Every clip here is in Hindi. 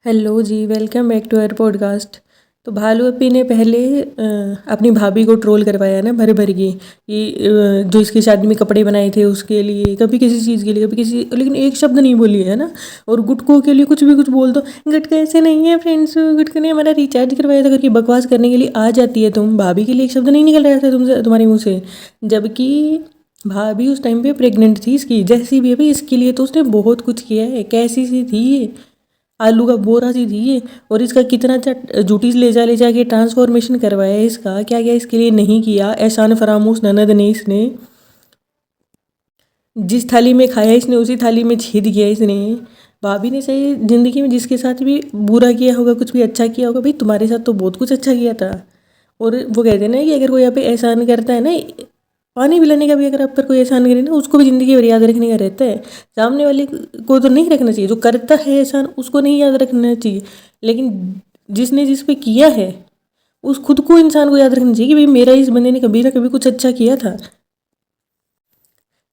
हेलो जी, welcome back to our podcast. तो भालू अपी ने पहले अपनी भाभी को ट्रोल करवाया ना भर भर के कि जो इसकी शादी में कपड़े बनाए थे उसके लिए, कभी किसी चीज़ के लिए, कभी किसी, लेकिन एक शब्द नहीं बोली है ना। और गुटकों के लिए कुछ भी कुछ बोल दो, गुटका ऐसे नहीं है फ्रेंड्स, गुटका ने हमारा रिचार्ज करवाया था करके बकवास करने के लिए आ जाती है तुम। भाभी के लिए एक शब्द नहीं निकल रहा था तुमसे, तुम्हारे मुँह से, जबकि भाभी उस टाइम पे प्रेग्नेंट थी इसकी, जैसी भी अभी इसके लिए तो उसने बहुत कुछ किया है। कैसी सी थी ये, आलू का बोरा सी थी ये। और इसका कितना अच्छा जूटीज ले जा के ट्रांसफॉर्मेशन करवाया है इसका, क्या क्या इसके लिए नहीं किया। एहसान फरामोश ननद ने इसने जिस थाली में खाया इसने उसी थाली में छेद किया इसने। भाभी ने सही ज़िंदगी में जिसके साथ भी बुरा किया होगा, कुछ भी अच्छा किया होगा, भाई तुम्हारे साथ तो बहुत कुछ अच्छा किया था। और वो कहते हैं ना कि अगर कोई यहाँ पे एहसान करता है ना, पानी पिलाने का भी अगर आप पर कोई एहसान करे ना, उसको भी ज़िंदगी भर याद रखने का रहता है। सामने वाले को तो नहीं रखना चाहिए, जो करता है एहसान उसको नहीं याद रखना चाहिए, लेकिन जिसने जिस पे किया है उस खुद को, इंसान को याद रखना चाहिए कि भाई मेरा इस बंदे ने कभी ना कभी कुछ अच्छा किया था।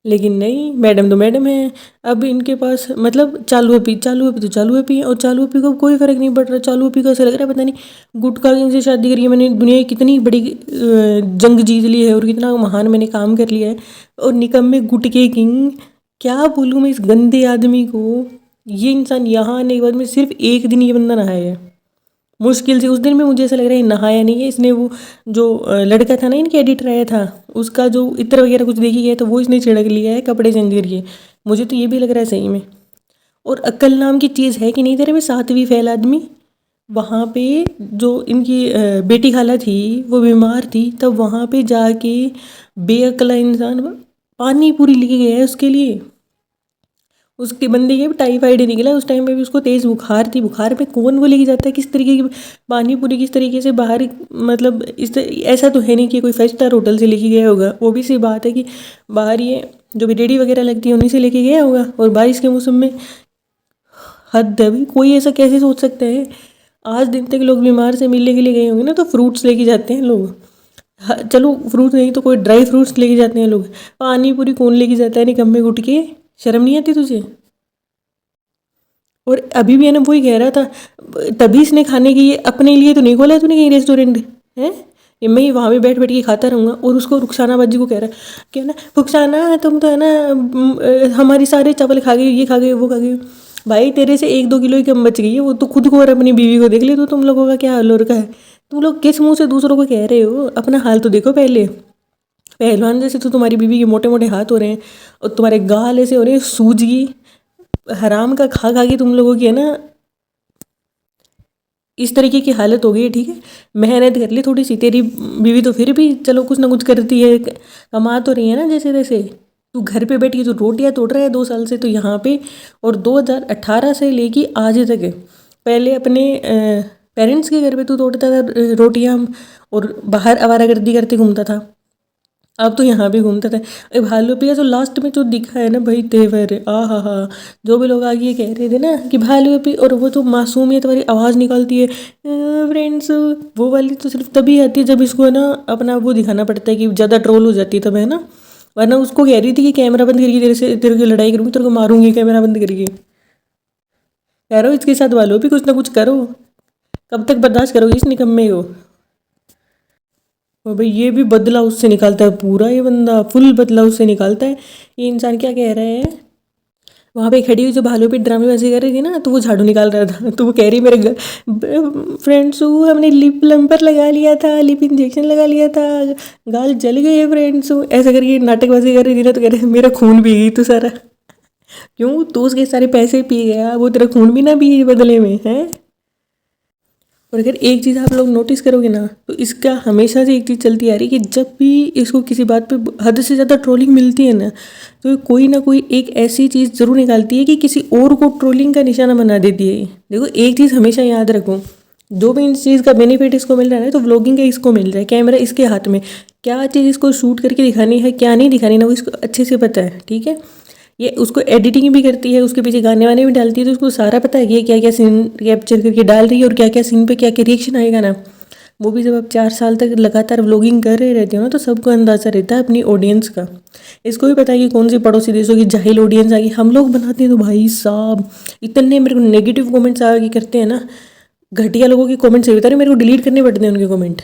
लेकिन नहीं, मैडम तो मैडम है। अब इनके पास मतलब चालू है चालू है, और चालू है को कोई फ़र्क नहीं पड़ रहा। चालू है को ऐसा लग रहा है पता नहीं गुटखा किंग से शादी करी है मैंने, दुनिया की कितनी बड़ी जंग जीत ली है और कितना महान मैंने काम कर लिया है। और निकम्मे गुटके किंग, क्या बोलूँ मैं इस गंदे आदमी को। ये इंसान यहाँ आने के बाद में सिर्फ एक दिन ये बंदा नहाया है, मुश्किल से। उस दिन में मुझे ऐसा लग रहा है नहाया नहीं है इसने। वो जो लड़का था ना इनके एडिटर आया था, उसका जो इत्र वगैरह कुछ देखी गया तो वो इसने छिड़क लिया है कपड़े चेंज करके। मुझे तो ये भी लग रहा है सही में। और अक्ल नाम की चीज़ है कि नहीं तेरे में, 7वीं फेल आदमी। वहाँ पे जो इनकी बेटी खाला थी वो बीमार थी, तब वहाँ पे जाके बेअक्ला इंसान पानी पूरी लेके गया है उसके लिए। उसके बंदे के टाइफाइड निकला उस टाइम पे भी, उसको तेज़ बुखार थी। बुखार में कौन वो लेके जाता है किस तरीके की पानी पूरी, किस तरीके से बाहर, मतलब ऐसा तो है नहीं कि कोई 5 स्टार होटल से लेके गया होगा। वो भी सी बात है कि बाहर ये जो भी रेडी वगैरह लगती है उन्हीं से लेके गया होगा। और बारिश के मौसम में, हद है भाई, कोई ऐसा कैसे सोच सकता है। आज दिन तक लोग बीमार से मिलने के लिए गए होंगे ना तो फ्रूट्स लेके जाते हैं लोग। चलो फ्रूट नहीं तो कोई ड्राई फ्रूट्स लेके जाते हैं लोग। पानी पूरी कौन लेके जाता है निकम्मे गुट के, शर्म नहीं आती तुझे। और अभी भी है ना वही कह रहा था, तभी इसने खाने के लिए अपने लिए तो नहीं खोला तूने कहीं रेस्टोरेंट है, ये मैं ही वहाँ पे बैठ बैठ के खाता रहूँगा। और उसको रुखसाना बाजी को कह रहा है क्या ना, रुखसाना तुम तो है ना हमारी सारे चावल खा गई, ये खा गए, वो खा गई। भाई तेरे से 1-2 किलो ही कम बच गई है, वो तो खुद को और अपनी बीवी को देख ले। तो तुम लोगों का क्या हाल हो रखा है, तुम लोग किस मुँह से दूसरों को कह रहे हो, अपना हाल तो देखो पहले। पहलवान जैसे तो तुम्हारी बीवी के मोटे मोटे हाथ हो रहे हैं, और तुम्हारे गाल ऐसे हो रहे हैं सूजी हराम का खा खा के तुम लोगों की है ना इस तरीके की हालत हो गई है। ठीक है, मेहनत कर ली थोड़ी सी, तेरी बीवी तो फिर भी चलो कुछ ना कुछ करती है, कमा तो रही है ना जैसे तैसे। तू घर पे बैठ के जो रोटियां तोड़ रहा है 2 साल से तो यहाँ पे, और 2018 से लेके आज तक है। पहले अपने पेरेंट्स के घर पे तू तोड़ता था रोटियां, और बाहर आवारागर्दी करते घूमता था। अब तो यहाँ भी घूमता था। भालू पिया जो लास्ट में जो दिखा है ना भाई, तेवर, आ हा हा। जो भी लोग आगे ये कह रहे थे ना कि भालू पी, और वो जो मासूमियत वाली आवाज़ निकालती है फ्रेंड्स, वो वाली तो सिर्फ तभी आती है जब इसको है ना अपना वो दिखाना पड़ता है कि ज़्यादा ट्रोल हो जाती है तब, है ना। वरना उसको कह रही थी कि कैमरा बंद करके तेरे को लड़ाई करूँगी, तेरे को मारूंगी कैमरा बंद करके। यारो इसके साथ वालों भी कुछ ना कुछ करो, कब तक बर्दाश्त करोगे इस निकम्मे को। और भाई ये भी बदला उससे निकालता है पूरा, ये बंदा फुल बदला उससे निकालता है। ये इंसान क्या कह रहा है, वहाँ पे खड़ी हुई जो भालू पे ड्रामेबाजी कर रही थी ना, तो वो झाड़ू निकाल रहा था, तो वो कह रही मेरे फ्रेंड्स हमने लिप लम्पर लगा लिया था, लिप इंजेक्शन लगा लिया था, गाल जल गई है फ्रेंड्स, ऐसा करके नाटकबाजी कर रही थी ना। तो कह रहे मेरा खून पी गई तू सारा। क्यों, तू उसके सारे पैसे पी गया, वो तेरा खून भी ना पी बदले में है। और अगर एक चीज़ आप लोग नोटिस करोगे ना, तो इसका हमेशा से एक चीज़ चलती आ रही है कि जब भी इसको किसी बात पे हद से ज़्यादा ट्रोलिंग मिलती है ना, तो कोई ना कोई एक ऐसी चीज़ ज़रूर निकालती है कि किसी और को ट्रोलिंग का निशाना बना देती है। देखो एक चीज़ हमेशा याद रखो, जो भी इस चीज़ का बेनिफिट इसको मिल रहा है ना, तो व्लॉगिंग का इसको मिल रहा है, कैमरा इसके हाथ में, क्या चीज़ इसको शूट करके दिखानी है क्या नहीं दिखानी ना, वो इसको अच्छे से पता है। ठीक है, ये उसको एडिटिंग भी करती है, उसके पीछे गाने वाने भी डालती है, तो उसको सारा पता है कि ये क्या क्या सीन कैप्चर करके डाल रही है और क्या क्या सीन पे क्या क्या रिएक्शन आएगा ना। वो भी जब आप 4 साल तक लगातार व्लॉगिंग कर रहे रहते हो ना, तो सबको अंदाज़ा रहता है अपनी ऑडियंस का। इसको भी पता है कि कौन सी पड़ोसी देशों की जाहिल ऑडियंस आ गई। हम लोग बनाते हैं तो भाई साहब इतने मेरे को नेगेटिव कमेंट्स आगे करते हैं ना, घटिया लोगों के कमेंट से बता रहे मेरे को डिलीट करने पड़ते हैं उनके कमेंट।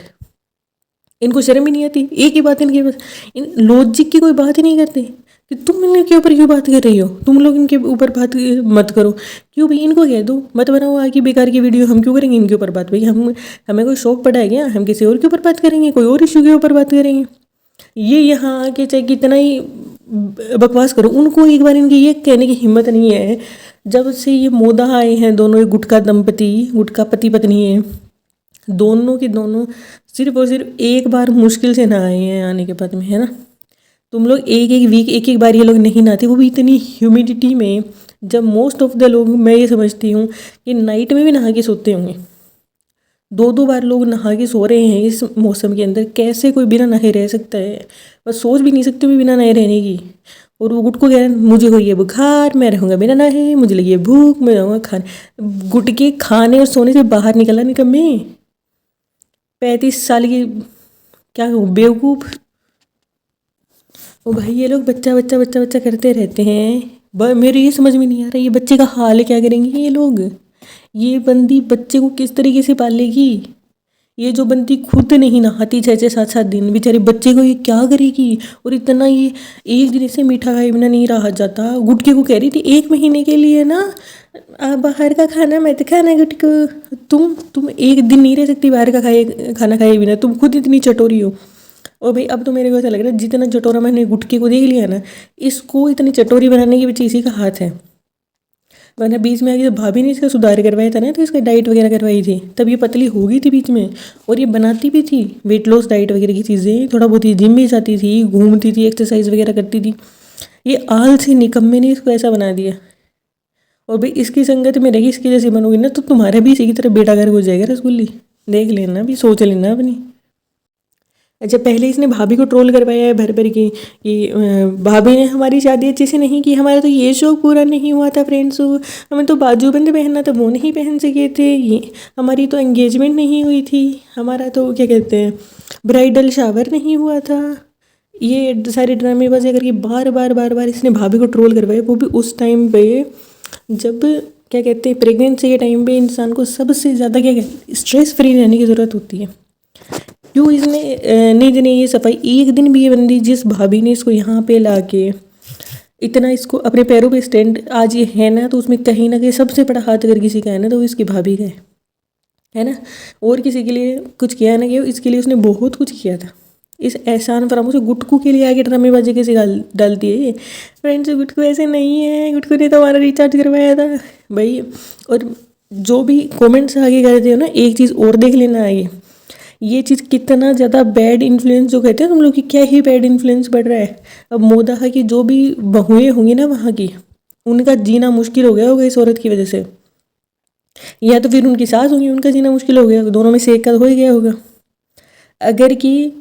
इनको शर्म ही नहीं आती, एक ही बात इनके पास, इन लॉजिक की कोई बात ही नहीं करते कि तुम इनके ऊपर क्यों बात कर रही हो, तुम लोग इनके ऊपर बात मत करो। क्यों भाई, इनको कह दो मत बनाओ आगे बेकार की वीडियो, हम क्यों करेंगे इनके ऊपर बात। भाई हमें कोई शौक पड़ा है क्या, हम किसी और के ऊपर बात करेंगे, कोई और इशू के ऊपर बात करेंगे। ये यहाँ आके चाहे कितना ही बकवास करो, उनको एक बार इनकी ये कहने की हिम्मत नहीं है। जब से ये मोदा आए हैं दोनों, ये गुटखा दंपति, गुटखा पति पत्नी है, दोनों के दोनों सिर्फ और सिर्फ एक बार मुश्किल से ना आए हैं आने के बाद में, है ना। तुम लोग एक एक वीक एक एक बार ये लोग नहीं नहाते, वो भी इतनी ह्यूमिडिटी में, जब मोस्ट ऑफ द लोग, मैं ये समझती हूँ कि नाइट में भी नहा के सोते होंगे। 2-2 बार लोग नहा के सो रहे हैं इस मौसम के अंदर, कैसे कोई बिना नहाए रह सकता है। बस सोच भी नहीं सकते भी बिना नहाए रहने की। और वो गुट को कह रहे हैं मुझे हो ये बुखार, मैं रहूँगा बिना नहाए, मुझे लगी है भूख, मैं रहूँगा खाने। गुट के खाने और सोने से बाहर निकला निकम्मे, 35 साल की क्या कहूँ बेवकूफ़। ओ भाई ये लोग बच्चा बच्चा बच्चा बच्चा करते रहते हैं। मेरे ये समझ में नहीं आ रहा ये बच्चे का हाल क्या करेंगे ये लोग। ये बंदी बच्चे को किस तरीके से पालेगी। ये जो बंदी खुद नहीं नहाती 6-6 7-7 दिन, बेचारे बच्चे को ये क्या करेगी। और इतना ये एक दिन से मीठा खाए बिना नहीं रहा जाता। गुटके को कह रही थी 1 महीने के लिए ना आप बाहर का खाना मत खाना गुटको, तुम एक दिन नहीं रह सकती बाहर का खाना खाए बिना, तुम खुद इतनी चटोरी हो। और भाई अब तो मेरे को ऐसा लग रहा है जितना चटोरा मैंने गुटके को देख लिया ना, इसको इतनी चटोरी बनाने के पीछे इसी का हाथ है। वरना बीच में आके जब भाभी ने इसका सुधार करवाया था ना, तो इसका डाइट वगैरह करवाई थी, तब ये पतली हो गई थी बीच में। और ये बनाती भी थी वेट लॉस डाइट वगैरह की चीज़ें, थोड़ा बहुत ही जिम भी जाती थी, घूमती थी, एक्सरसाइज वगैरह करती थी। ये आलसी निकम्मे ने इसको ऐसा बना दिया। और भाई इसकी संगत में रही, इसकी जैसी बनोगी ना, तो तुम्हारा भी इसी की तरह बेटा घर हो जाएगा रसगुल्ली। देख लेना, भी सोच लेना अपनी। अच्छा, पहले इसने भाभी को ट्रोल करवाया है भर भर के कि भाभी ने हमारी शादी अच्छे से नहीं की, हमारा तो ये शौक पूरा नहीं हुआ था फ्रेंड्स, हमें तो बाजूबंद पहनना था वो नहीं पहन सके थे, ये हमारी तो एंगेजमेंट नहीं हुई थी, हमारा तो क्या कहते हैं ब्राइडल शावर नहीं हुआ था। ये सारे ड्रामेबाजी करके बार बार बार बार इसने भाभी को ट्रोल करवाया, वो भी उस टाइम पे जब क्या कहते हैं प्रेगनेंसी के टाइम पे इंसान को सबसे ज़्यादा क्या कहते हैं स्ट्रेस फ्री रहने की ज़रूरत होती है। क्यों इसने नहीं देने ये सफाई। एक दिन भी ये बंदी, जिस भाभी ने इसको यहाँ पे ला के इतना इसको अपने पैरों पे स्टैंड आज ये है ना, तो उसमें कहीं ना कहीं सबसे बड़ा हाथ अगर किसी का है ना, तो वो इसकी भाभी का है ना। और किसी के लिए कुछ किया ना, कि इसके लिए उसने बहुत कुछ किया था। इस एहसान फरामोश गुटकू के लिए आगे ड्रामेबाजी कैसे डालती है फ्रेंड्स। गुटकू ऐसे नहीं है, गुटकू ने तो हमारा रिचार्ज करवाया था भाई। और जो भी कमेंट्स आगे करते हो ना, एक चीज़ और देख लेना आगे, ये चीज़ कितना ज़्यादा बैड इन्फ्लुएंस जो कहते हैं तुम लोग की, क्या ही बैड इन्फ्लुएंस बढ़ रहा है। अब मोदा की जो भी बहुएँ होंगी ना वहाँ की, उनका जीना मुश्किल हो गया होगा इस औरत की वजह से, या तो फिर उनकी सास होंगी उनका जीना मुश्किल हो गया, दोनों में से एक का हो ही गया होगा। अगर कि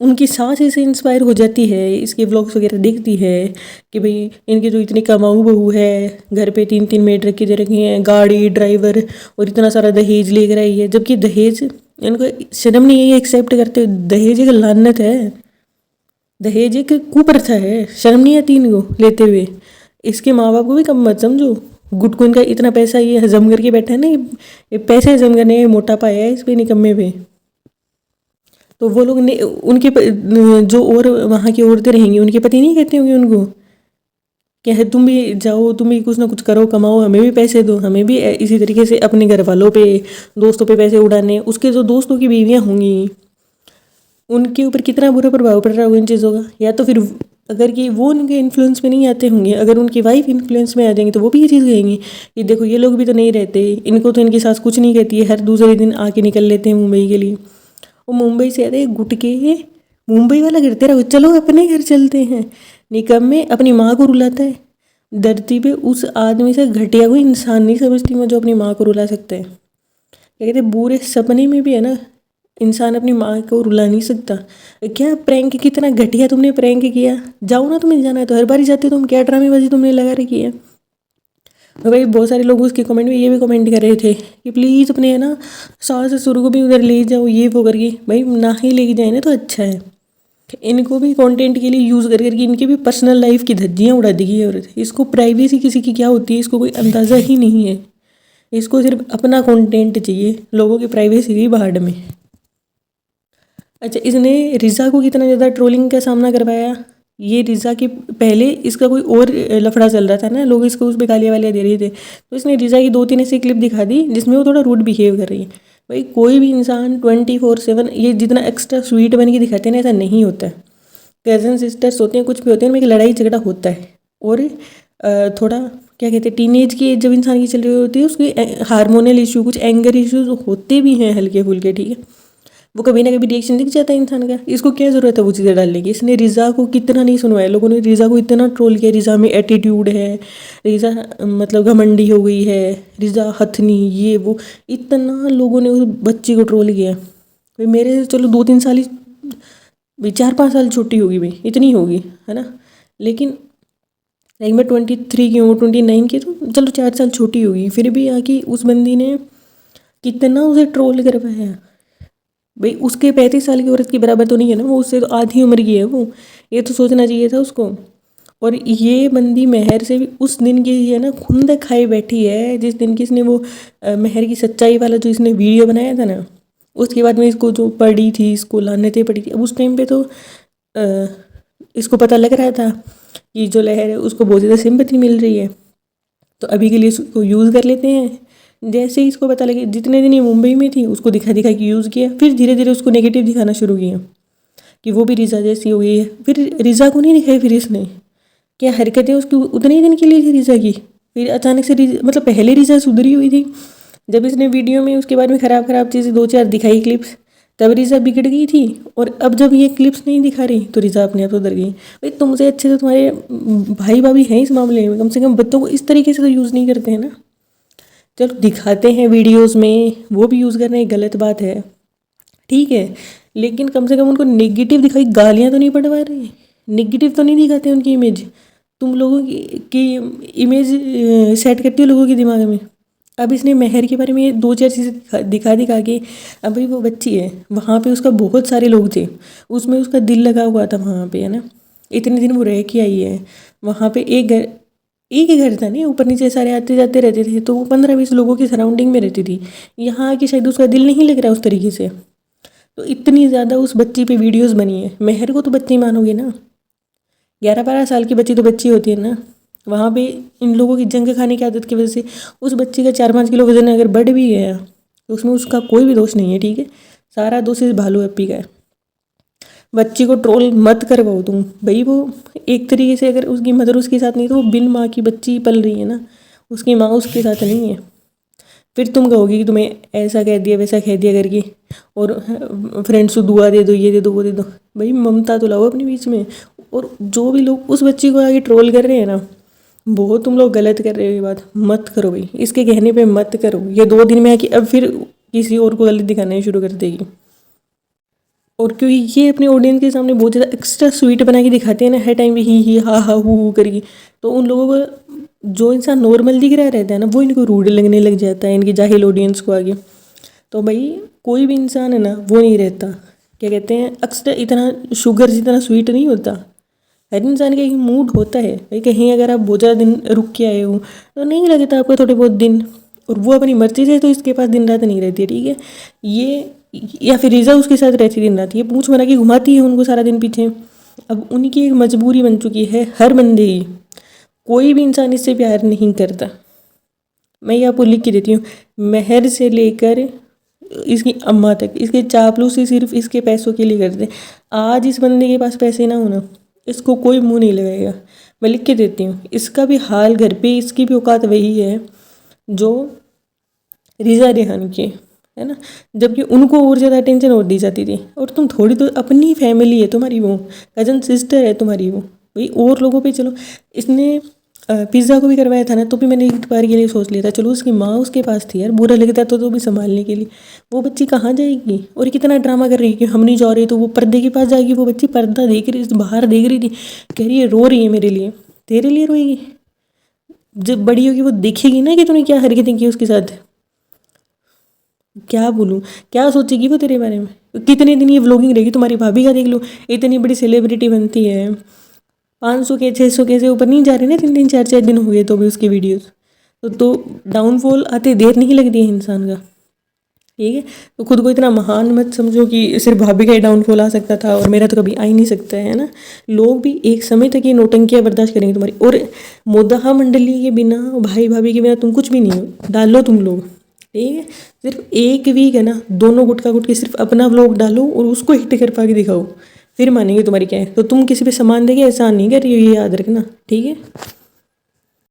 उनकी सास इसे इंस्पायर हो जाती है, इसके व्लॉग्स वगैरह देखती है कि भाई इनकी जो इतनी कमाऊ बहू है, घर पे 3-3 मेड रखी दे रखी हैं, गाड़ी ड्राइवर, और इतना सारा दहेज लेकर आई है, जबकि दहेज इनको शर्म नहीं है ये एक्सेप्ट करते। दहेज एक लानत है, दहेज एक कुप्रथा है, शर्म नहीं आती इनको लेते हुए। इसके माँ बाप को भी कम मत समझो। गुटकू इनका इतना पैसा ये हजम करके बैठा है ना, ये पैसे हजम करने मोटा पाया है इस पे निकम्मे पे। तो वो लोग ने उनके जो और वहाँ की औरतें रहेंगी उनके पति नहीं कहते होंगे उनको क्या है, तुम भी जाओ, तुम भी कुछ ना कुछ करो, कमाओ, हमें भी पैसे दो, हमें भी इसी तरीके से अपने घर वालों पे दोस्तों पे पैसे उड़ाने। उसके जो दोस्तों की बीवियाँ होंगी उनके ऊपर कितना बुरा प्रभाव पड़ रहा होगा इन चीज़ों का। या तो फिर अगर कि वो उनके इन्फ्लुएंस में नहीं आते होंगे, अगर उनकी वाइफ इन्फ्लुएंस में आ जाएंगी, तो वो भी ये चीज़ कहेंगी कि देखो ये लोग भी तो नहीं रहते, इनको तो इनकी सास कुछ नहीं कहती है, हर दूसरे दिन आके निकल लेते हैं मुंबई के लिए। वो मुंबई से आते गुटके मुंबई वाला करते रहो, चलो अपने घर चलते हैं। निकम्मे अपनी माँ को रुलाता है। धरती पे उस आदमी से घटिया कोई इंसान नहीं समझती मैं जो अपनी माँ को रुला सकता है। क्या कहते हैं बुरे सपने में भी है ना इंसान अपनी माँ को रुला नहीं सकता। क्या प्रैंक कितना घटिया तुमने प्रैंक किया, जाओ ना, तुम्हें जाना है तो हर बार ही जाते हो तुम, क्या ड्रामेबाजी तुमने लगा रखी है। तो भाई बहुत सारे लोग उसके कमेंट में ये भी कमेंट कर रहे थे कि प्लीज़ अपने है ना सास ससुर को भी उधर ले जाओ, ये वो करके। भाई ना ही लेके जाए ना तो अच्छा है। इनको भी कंटेंट के लिए यूज़ कर करके इनकी भी पर्सनल लाइफ की धज्जियाँ उड़ा दी है। और इसको प्राइवेसी किसी की क्या होती है इसको कोई अंदाज़ा ही नहीं है। इसको सिर्फ अपना कंटेंट चाहिए, लोगों की प्राइवेसी की भाड़ में। अच्छा, इसने रिज़ा को कितना ज़्यादा ट्रोलिंग का सामना करवाया। ये रिज़ा के पहले इसका कोई और लफड़ा चल रहा था ना, लोग इसको उस पर गालियाँ वालियाँ दे रहे थे, तो इसने रिज़ा की 2-3 ऐसी क्लिप दिखा दी जिसमें वो थोड़ा रूड बिहेव कर रही है। भाई कोई भी इंसान 24/7 ये जितना एक्स्ट्रा स्वीट बन के दिखाते हैं ना, ऐसा नहीं होता है। कज़न सिस्टर्स होते हैं, कुछ भी होते हैं, उनमें एक लड़ाई झगड़ा होता है। और थोड़ा क्या कहते हैं, टीनेज की एज जब इंसान की चल रही होती है, उसकी हार्मोनल इशू, कुछ एंगर इश्यूज होते भी हैं हल्के फुल्के, ठीक है। वो कभी ना कभी रिएक्शन दिख जाता है इंसान का। इसको क्या ज़रूरत है वो चीज़ें डालने की। इसने रिज़ा को कितना नहीं सुनवाया, लोगों ने रिज़ा को इतना ट्रोल किया, रिज़ा में एटीट्यूड है, रिज़ा मतलब घमंडी हो गई है, रिज़ा हथनी, ये वो, इतना लोगों ने उस बच्ची को ट्रोल किया। भाई मेरे से चलो 2-3 साल ही, भाई 4-5 साल छोटी होगी, भाई इतनी होगी, है ना। लेकिन लाइक मैं 23 की हूँ, 29 की, तो चलो 4 साल छोटी होगी, फिर भी आके उस बंदी ने कितना उसे ट्रोल करवाया। भाई उसके 35 साल की औरत की बराबर तो नहीं है ना, वो उससे तो आधी उम्र की है वो। ये तो सोचना चाहिए था उसको। और ये बंदी मेहर से भी उस दिन की है ना खुंद खाई बैठी है, जिस दिन की इसने वो मेहर की सच्चाई वाला जो इसने वीडियो बनाया था ना, उसके बाद में इसको जो पड़ी थी, इसको लानतें पड़ी थी। अब उस टाइम पे तो इसको पता लग रहा था कि जो लहर है उसको बहुत ज़्यादा सिंपैथी मिल रही है, तो अभी के लिए इसको यूज़ कर लेते हैं। जैसे ही इसको पता लगे, जितने दिन ये मुंबई में थी उसको दिखा दिखा के यूज़ किया, फिर धीरे धीरे उसको नेगेटिव दिखाना शुरू किया कि वो भी रिज़ा जैसी हो गई है। फिर रिज़ा को नहीं दिखाई, फिर इसने क्या हरकतें उसकी उतने ही दिन के लिए थी रिज़ा की। फिर अचानक से मतलब पहले रिज़ा सुधरी हुई थी, जब इसने वीडियो में उसके बारे में ख़राब ख़राब चीज़ें 2-4 दिखाई क्लिप्स, तब रिज़ा बिगड़ गई थी। और अब जब ये क्लिप्स नहीं दिखा रही तो रिज़ा अपने आप सुधर गई। भाई तुमसे अच्छे तो तुम्हारे भाई भाभी हैं इस मामले में, कम से कम बच्चों को इस तरीके से तो यूज़ नहीं करते हैं ना। चलो दिखाते हैं वीडियोस में, वो भी यूज़ करना एक गलत बात है, ठीक है, लेकिन कम से कम उनको नेगेटिव दिखाई, गालियाँ तो नहीं पड़वा रहे, नेगेटिव तो नहीं दिखाते उनकी इमेज। तुम लोगों की इमेज सेट करती हो लोगों के दिमाग में। अब इसने मेहर के बारे में 2-4 चीज़ें दिखा दिखा के, अब भाई वो बच्ची है, वहाँ पे उसका बहुत सारे लोग थे, उसमें उसका दिल लगा हुआ था वहाँ पे, है ना। इतने दिन वो रह के आई है वहाँ पे, एक ही घर था नहीं, ऊपर नीचे सारे आते जाते रहते थे, तो वो 15-20 लोगों की सराउंडिंग में रहती थी। यहाँ आके शायद उसका दिल नहीं लग रहा उस तरीके से, तो इतनी ज़्यादा उस बच्ची पे वीडियोस बनी है। मेहर को तो बच्ची मानोगे ना, 11-12 साल की बच्ची तो बच्ची होती है ना। वहाँ पे इन लोगों की जंग खाने की आदत की वजह से उस बच्ची का 4-5 किलो वजन अगर बढ़ भी गया तो उसमें उसका कोई भी दोष नहीं है, ठीक है। सारा दोष इस भालू हैप्पी का है। बच्ची को ट्रोल मत करवाओ तुम। भाई वो एक तरीके से अगर उसकी मदर उसके साथ नहीं तो वो बिन माँ की बच्ची पल रही है ना, उसकी माँ उसके साथ नहीं है। फिर तुम कहोगी कि तुम्हें ऐसा कह दिया वैसा कह दिया करके, और फ्रेंड्स को दुआ दे दो, ये दे दो, वो दे दो। भाई ममता तो लाओ अपने बीच में। और जो भी लोग उस बच्ची को आगे ट्रोल कर रहे हैं ना, बहुत तुम लोग गलत कर रहे हो, ये बात मत करो भाई, इसके कहने पे मत करो। ये 2 दिन में आके अब फिर किसी और को गलत दिखाना शुरू कर देगी। और क्योंकि ये अपने ऑडियंस के सामने बहुत ज़्यादा एक्स्ट्रा स्वीट बना के दिखाते हैं ना हर टाइम, ही हा हा हु करके, तो उन लोगों को जो इंसान नॉर्मल दिख रहा रहता है ना, वो इनको रूड लगने लग जाता है, इनकी जाहिल ऑडियंस को आगे। तो भाई कोई भी इंसान है ना वो नहीं रहता, क्या कहते हैं, अक्सर इतना शुगर जितना स्वीट नहीं होता। हर इंसान का एक मूड होता है भाई। कहीं अगर आप बहुत ज़्यादा दिन रुक के आए हो तो नहीं लगता आपको थोड़े बहुत दिन, और वो अपनी मर्जी से, तो इसके पास दिन रात नहीं रहती है, ठीक है। ये या फिर रिज़ा उसके साथ रहती दिन रात, ये पूंछ बना के घुमाती है उनको सारा दिन पीछे। अब उनकी एक मजबूरी बन चुकी है हर बंदे की, कोई भी इंसान इससे प्यार नहीं करता। मैं ये आपको लिख के देती हूँ, मेहर से लेकर इसकी अम्मा तक, इसके चापलूसी सिर्फ इसके पैसों के लिए करते। आज इस बंदे के पास पैसे ना होना, इसको कोई मुंह नहीं लगाएगा। मैं लिख के देती हूँ, इसका भी हाल घर पे, इसकी भी औकात वही है जो रिज़ा रेहान की, है ना। जबकि उनको और ज़्यादा अटेंशन और दी जाती थी, और तुम थोड़ी तो अपनी फैमिली है तुम्हारी, वो कज़न सिस्टर है तुम्हारी वो, भाई और लोगों पे चलो। इसने पिज़्ज़ा को भी करवाया था ना, तो भी मैंने एक बार के लिए सोच लिया था चलो उसकी माँ उसके पास थी यार, बुरा लगता तो भी संभालने के लिए। वो बच्ची कहाँ जाएगी, और कितना ड्रामा कर रही है कि हम नहीं जा रहे, तो वो पर्दे के पास जाएगी। वो बच्ची पर्दा देख रही, बाहर देख रही थी, कह रही है रो रही है मेरे लिए, तेरे लिए रोएगी। जब बड़ी होगी वो देखेगी ना कि तूने क्या हरकतें की उसके साथ, क्या बोलूँ, क्या सोचेगी वो तेरे बारे में। कितने दिन ये व्लॉगिंग रहेगी, तुम्हारी भाभी का देख लो, इतनी बड़ी सेलिब्रिटी बनती है, 500 के 600 के से ऊपर नहीं जा रहे ना, 3 दिन 4 दिन हो गए तो भी उसकी वीडियोस। तो डाउनफॉल आते देर नहीं लगती है इंसान का, ठीक है। तो खुद को इतना महान मत समझो कि सिर्फ भाभी का ही डाउनफॉल आ सकता था और मेरा तो कभी आ ही नहीं सकता है ना। लोग भी एक समय तक ये नौटंकियाँ बर्दाश्त करेंगे तुम्हारी, और मोदहा मंडली के बिना, भाई भाभी के बिना तुम कुछ भी नहीं हो। डालो तुम लोग, ठीक है, सिर्फ एक वीक है ना, दोनों गुटखा गुटकी सिर्फ अपना व्लॉग डालो और उसको हिट कर पा के दिखाओ, फिर मानेंगे तुम्हारी क्या है। तो तुम किसी पे सामान देके एहसान नहीं कर रही हो, ये याद रखना, ठीक है।